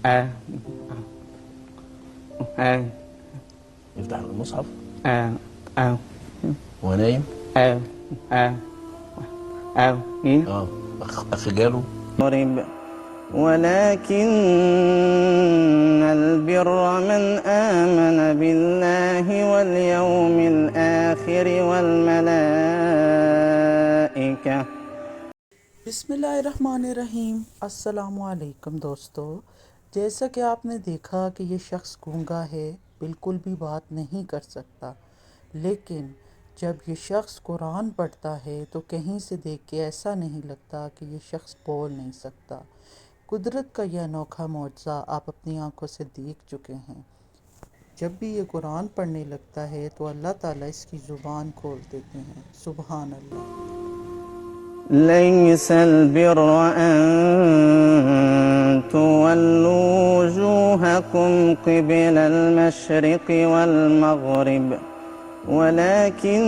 آه آه يفتح المصحف آه آه وهو نايم. آه آه إيه اه أخ جاله. ضرب ولكن البر من آمن بالله واليوم الآخر والملائكة. बिस्मिल्लाहिर्रहमानिर्रहीम। अस्सलामुअलैकुम दोस्तों, जैसा कि आपने देखा कि ये शख्स गूंगा है, बिल्कुल भी बात नहीं कर सकता, लेकिन जब ये शख्स कुरान पढ़ता है तो कहीं से देख के ऐसा नहीं लगता कि ये शख्स बोल नहीं सकता। कुदरत का यह अनोखा मौजज़ा आप अपनी आंखों से देख चुके हैं। जब भी ये कुरान पढ़ने लगता है तो अल्लाह ताला इसकी ज़ुबान खोल देते हैं। सुबहान अल्लाह। ليس البر أن تولوا وجوهكم قبل المشرق والمغرب ولكن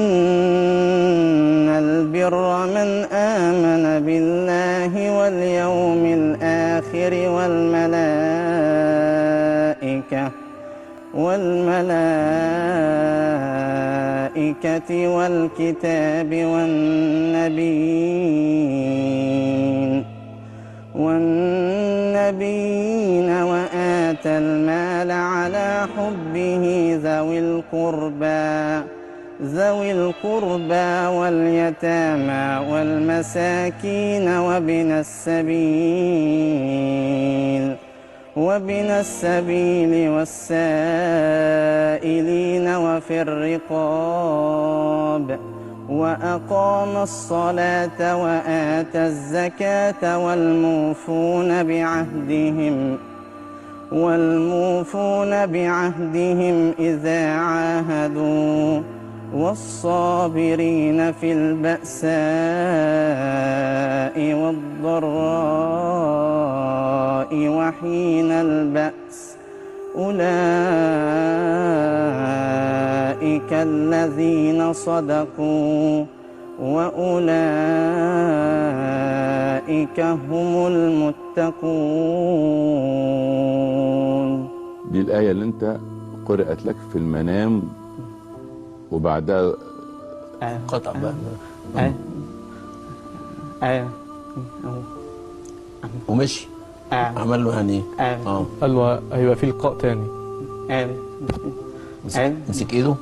البر من آمن بالله واليوم الآخر والملائكة والكتاب والنبيين وآتى المال على حبه ذوي القربى واليتامى والمساكين وابن السبيل والسائلين وفي الرقاب وأقام الصلاة وآتى الزكاة والموفون بعهدهم إذا عاهدوا والصابرين في البأساء والضراء وحين البأس أولئك الذين صدقوا وأولئك هم المتقون. دي الآية اللي انت قرأت لك في المنام وبعدها قطع بقى ومشي. عمل له يعني ايه؟ قال له هيبقى في لقاء تاني. مسك ايده.